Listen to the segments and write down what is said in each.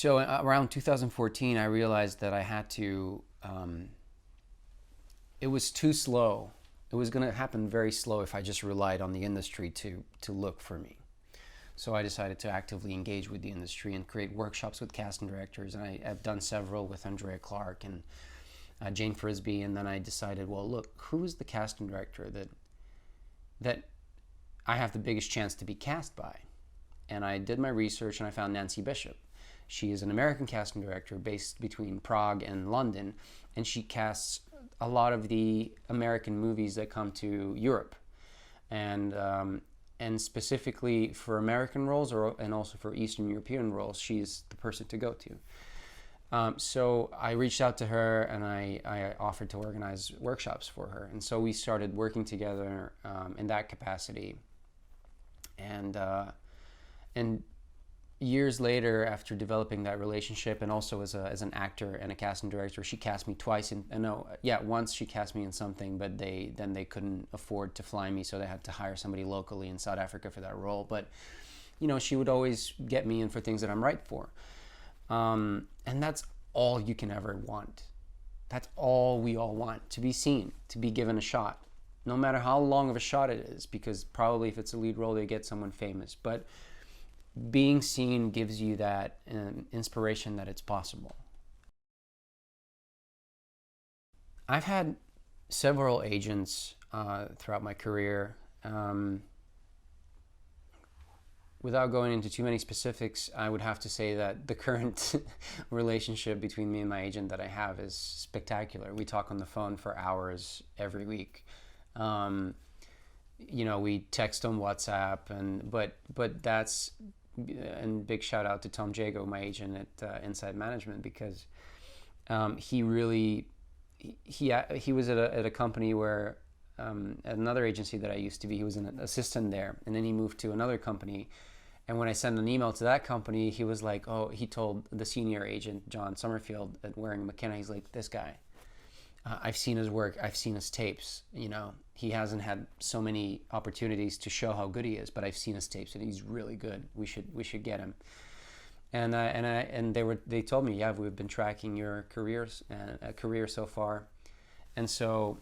So around 2014, I realized that I had to. It was too slow. It was going to happen very slow if I just relied on the industry to look for me. So I decided to actively engage with the industry and create workshops with casting directors. And I've done several with Andrea Clark and Jane Frisbee. And then I decided, well, look, who is the casting director that I have the biggest chance to be cast by? And I did my research and I found Nancy Bishop. She is an American casting director based between Prague and London, and she casts a lot of the American movies that come to Europe, and specifically for American roles, and also for Eastern European roles, she's the person to go to. So I reached out to her and I offered to organize workshops for her, and so we started working together in that capacity, and years later, after developing that relationship, and also as an actor and a casting director, she cast me twice once she cast me in something, but they couldn't afford to fly me, so they had to hire somebody locally in South Africa for that role. But she would always get me in for things that I'm right for, and that's all you can ever want. That's all we all want: to be seen, to be given a shot, no matter how long of a shot it is, because probably if it's a lead role, they get someone famous, but being seen gives you that inspiration that it's possible. I've had several agents throughout my career. Without going into too many specifics, I would have to say that the current relationship between me and my agent that I have is spectacular. We talk on the phone for hours every week. We text on WhatsApp, but that's, and big shout out to Tom Jago, my agent at Inside Management, because he really he was at a company where at another agency that I used to be, he was an assistant there, and then he moved to another company. And when I sent an email to that company, he was like, he told the senior agent John Summerfield at Waring McKenna, he's like, this guy, I've seen his work, I've seen his tapes. He hasn't had so many opportunities to show how good he is, but I've seen his tapes and he's really good. We should get him. And they told me, yeah, we've been tracking your career so far, and so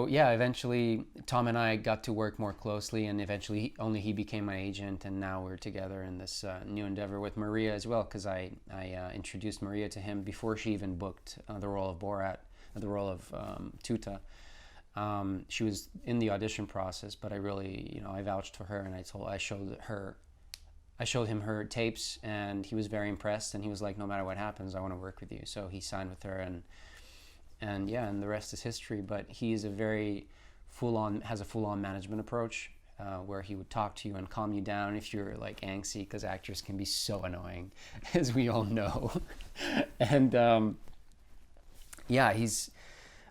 yeah, eventually Tom and I got to work more closely, and eventually only he became my agent, and now we're together in this new endeavor with Maria as well, because I introduced Maria to him before she even booked the role of Borat, the role of Tuta. She was in the audition process, but I really, I vouched for her, and I showed him her tapes, and he was very impressed, and he was like, no matter what happens, I want to work with you. So he signed with her, and the rest is history. But he is has a full-on management approach, where he would talk to you and calm you down if you're like angsty, because actors can be so annoying, as we all know. And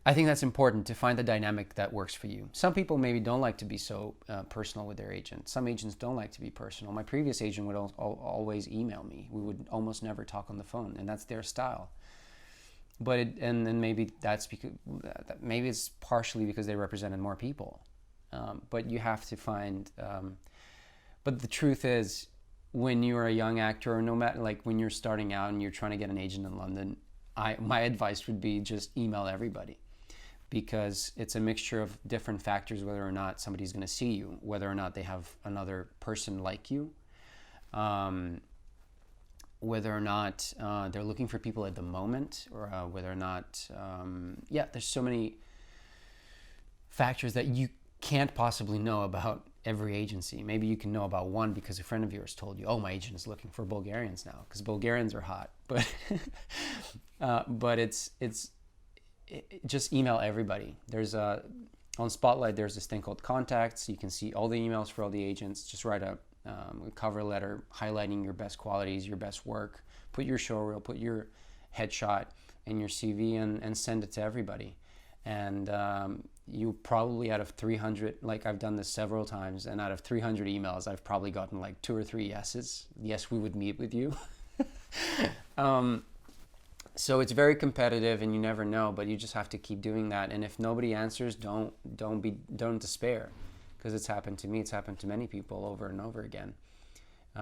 I think that's important, to find the dynamic that works for you. Some people maybe don't like to be so personal with their agent. Some agents don't like to be personal. My previous agent would always email me. We would almost never talk on the phone, and that's their style. But maybe that's because maybe it's partially because they represented more people. But you have to find. But the truth is, when you're a young actor, or no matter, like when you're starting out and you're trying to get an agent in London, my advice would be just email everybody, because it's a mixture of different factors, whether or not somebody's going to see you, whether or not they have another person like you, whether or not they're looking for people at the moment, or whether or not, there's so many factors that you can't possibly know about every agency. Maybe you can know about one because a friend of yours told you, my agent is looking for Bulgarians now, because Bulgarians are hot. But but it's just email everybody. There's on Spotlight, there's this thing called contacts. You can see all the emails for all the agents. Just write a cover letter highlighting your best qualities, your best work. Put your show reel, put your headshot and your CV, and send it to everybody. And you probably, out of 300, like I've done this several times, and out of 300 emails, I've probably gotten like 2 or 3 yeses. Yes, we would meet with you. So it's very competitive, and you never know, but you just have to keep doing that. And if nobody answers, don't despair, because it's happened to me. It's happened to many people over and over again.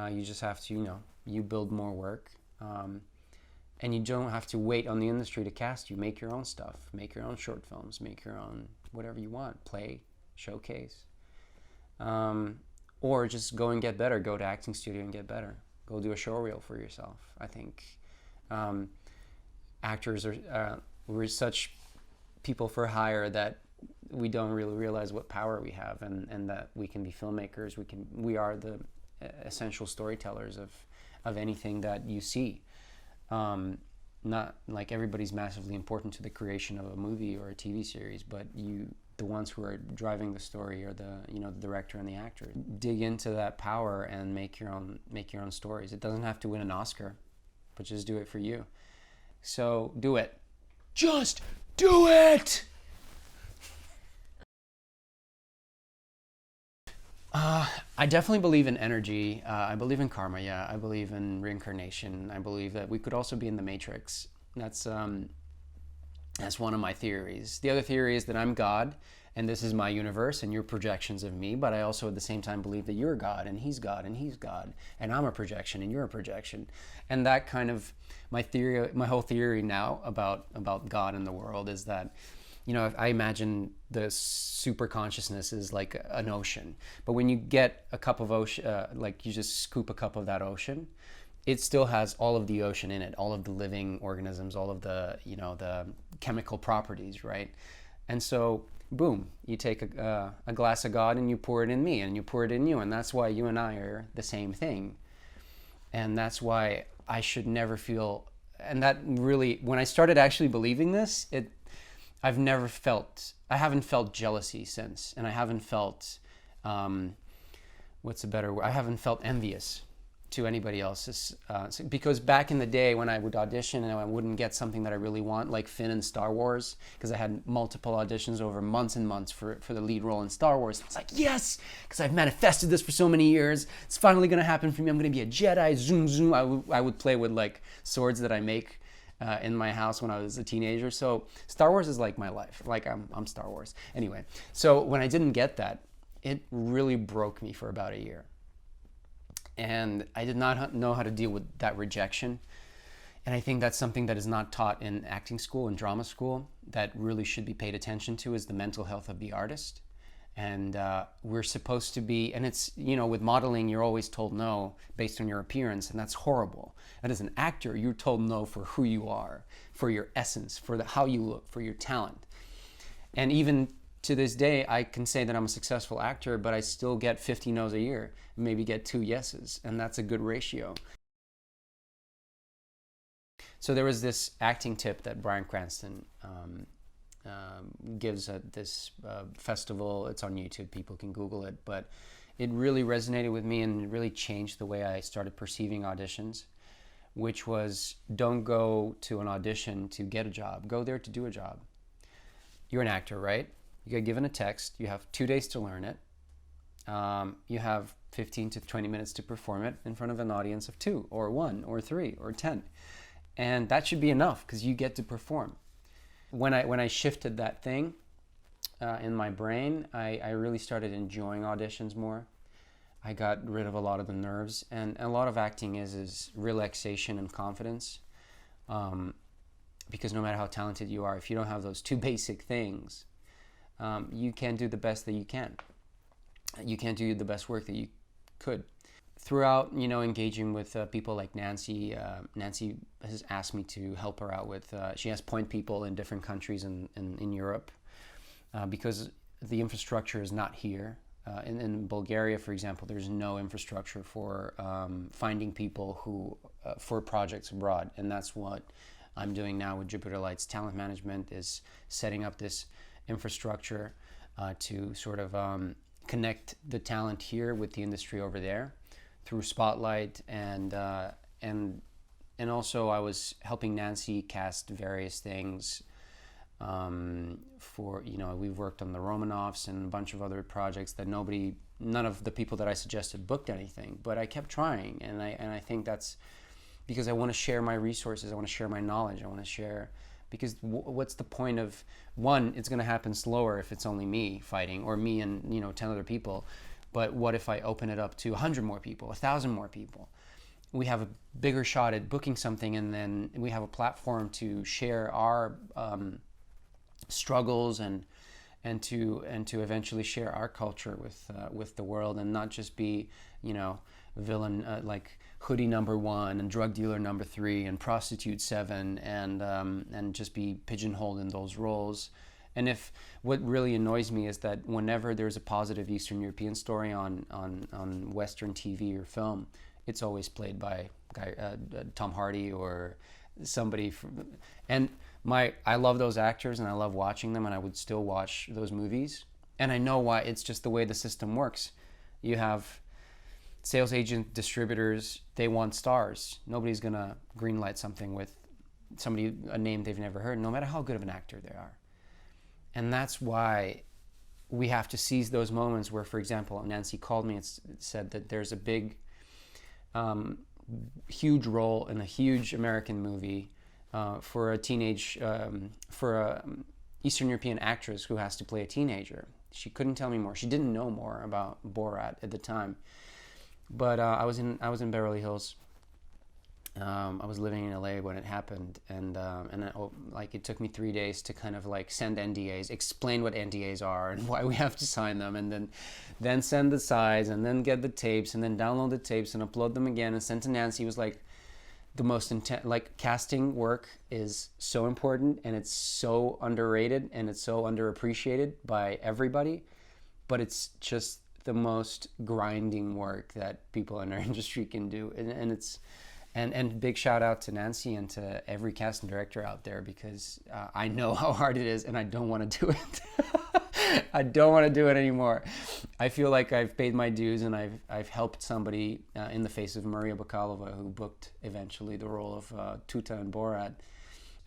You just have to, you build more work. And you don't have to wait on the industry to cast you. Make your own stuff. Make your own short films. Make your own whatever you want. Play, showcase. Or just go and get better. Go to acting studio and get better. Go do a show reel for yourself. I think actors we're such people for hire that we don't really realize what power we have, and that we can be filmmakers. We are the essential storytellers of anything that you see. Not like everybody's massively important to the creation of a movie or a TV series, but the ones who are driving the story are the director and the actor. Dig into that power and make your own stories. It doesn't have to win an Oscar, but just do it for you. So do it. Just do it! I definitely believe in energy. I believe in karma, yeah. I believe in reincarnation. I believe that we could also be in the Matrix. That's one of my theories. The other theory is that I'm God, and this is my universe, and you're projections of me, but I also at the same time believe that you're God, and he's God, and he's God, and I'm a projection, and you're a projection. And that kind of, my whole theory now about God and the world is that, I imagine the super consciousness is like an ocean. But when you get a cup of ocean, like you just scoop a cup of that ocean, it still has all of the ocean in it, all of the living organisms, all of the, the chemical properties, right? And so, boom, you take a glass of God and you pour it in me and you pour it in you. And that's why you and I are the same thing. And that's why I should never feel, and that really, when I started actually believing this, I haven't felt jealousy since, and I haven't felt, what's a better word? I haven't felt envious to anybody else's, because back in the day when I would audition and I wouldn't get something that I really want, like Finn in Star Wars, because I had multiple auditions over months and months for the lead role in Star Wars. I was like, yes, because I've manifested this for so many years. It's finally going to happen for me. I'm going to be a Jedi, zoom, zoom. I would play with like swords that I make in my house when I was a teenager. So Star Wars is like my life. Like I'm Star Wars. Anyway, so when I didn't get that, it really broke me for about a year. And I did not know how to deal with that rejection. And I think that's something that is not taught in acting school and drama school that really should be paid attention to, is the mental health of the artist. And we're supposed to be, and it's, with modeling, you're always told no based on your appearance, and that's horrible. And as an actor, you're told no for who you are, for your essence, for how you look, for your talent. And even to this day, I can say that I'm a successful actor, but I still get 50 no's a year, maybe get 2 yeses, and that's a good ratio. So there was this acting tip that Bryan Cranston gives at this festival. It's on YouTube, people can Google it, but it really resonated with me and really changed the way I started perceiving auditions, which was, don't go to an audition to get a job, go there to do a job. You're an actor, right? You get given a text, you have 2 days to learn it, you have 15 to 20 minutes to perform it in front of an audience of 2 or 1 or 3 or 10, and that should be enough because you get to perform. When I shifted that thing in my brain, I really started enjoying auditions more. I got rid of a lot of the nerves, and a lot of acting is relaxation and confidence, because no matter how talented you are, if you don't have those 2 basic things, you can't do the best that you can. You can't do the best work that you could. Throughout, engaging with people like Nancy, Nancy has asked me to help her out with, she has point people in different countries in Europe, because the infrastructure is not here. In Bulgaria, for example, there's no infrastructure for finding people who for projects abroad, and that's what I'm doing now with Jupiter Lights Talent Management, is setting up this infrastructure to sort of connect the talent here with the industry over there through Spotlight, and also I was helping Nancy cast various things. For we've worked on the Romanovs and a bunch of other projects that none of the people that I suggested booked anything, but I kept trying, and I think that's because I want to share my resources, I want to share my knowledge, I want to share, because what's the point of, one, it's going to happen slower if it's only me fighting, or me and 10 other people. But what if I open it up to 100 more people, 1,000 more people? We have a bigger shot at booking something, and then we have a platform to share our struggles and to eventually share our culture with the world, and not just be, you know, villain like hoodie number 1 and drug dealer number 3 and prostitute 7, and just be pigeonholed in those roles. And if what really annoys me is that whenever there's a positive Eastern European story on Western TV or film, it's always played by Tom Hardy or somebody from, and I love those actors and I love watching them, and I would still watch those movies. And I know why. It's just the way the system works. You have sales agent distributors, they want stars. Nobody's gonna greenlight something with somebody, a name they've never heard, no matter how good of an actor they are. And that's why we have to seize those moments where, for example, Nancy called me and said that there's a big, huge role in a huge American movie for a teenage, for a Eastern European actress who has to play a teenager. She couldn't tell me more. She didn't know more about Borat at the time. But I was in Beverly Hills. I was living in LA when it happened, and like it took me 3 days to kind of like send NDAs, explain what NDAs are and why we have to sign them, and then send the sides, and then get the tapes, and then download the tapes and upload them again and send to Nancy. It was like the most intense. Like, casting work is so important, and it's so underrated, and it's so underappreciated by everybody, but it's just the most grinding work that people in our industry can do, and it's. And big shout out to Nancy and to every casting director out there, because I know how hard it is, and I don't want to do it. I don't want to do it anymore. I feel like I've paid my dues, and I've helped somebody in the face of Maria Bakalova, who booked eventually the role of Tuta in Borat.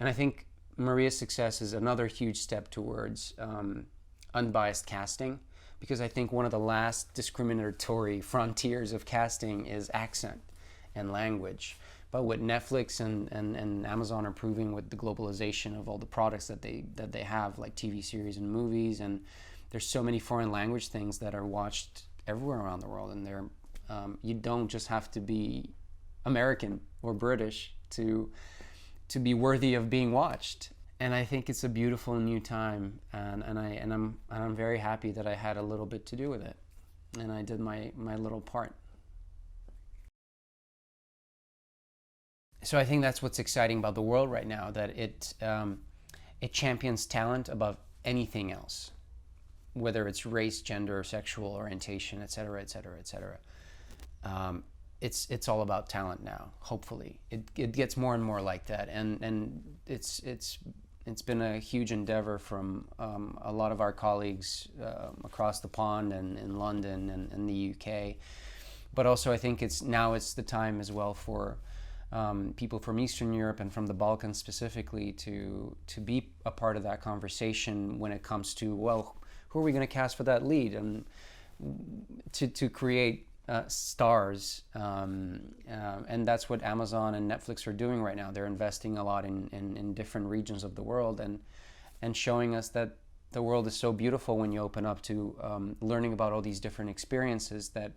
And I think Maria's success is another huge step towards unbiased casting, because I think one of the last discriminatory frontiers of casting is accent and language. But what Netflix and Amazon are proving with the globalization of all the products that they have, like TV series and movies, and there's so many foreign language things that are watched everywhere around the world, and they're you don't just have to be American or British to be worthy of being watched. And I think it's a beautiful new time, and I'm very happy that I had a little bit to do with it, and I did my little part. So I think that's what's exciting about the world right now, that it champions talent above anything else, whether it's race, gender, sexual orientation, et cetera, et cetera, et cetera. It's all about talent now. Hopefully, it gets more and more like that, and it's been a huge endeavor from a lot of our colleagues across the pond and in London and in the UK. But also, I think it's the time as well for people from Eastern Europe and from the Balkans specifically to be a part of that conversation when it comes to, well, who are we going to cast for that lead, and to create stars. And that's what Amazon and Netflix are doing right now. They're investing a lot in different regions of the world, and showing us that the world is so beautiful when you open up to learning about all these different experiences that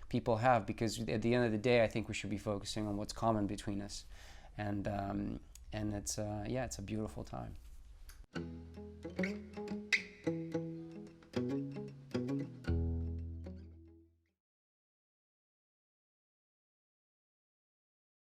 people have, because at the end of the day, I think we should be focusing on what's common between us, and it's it's a beautiful time.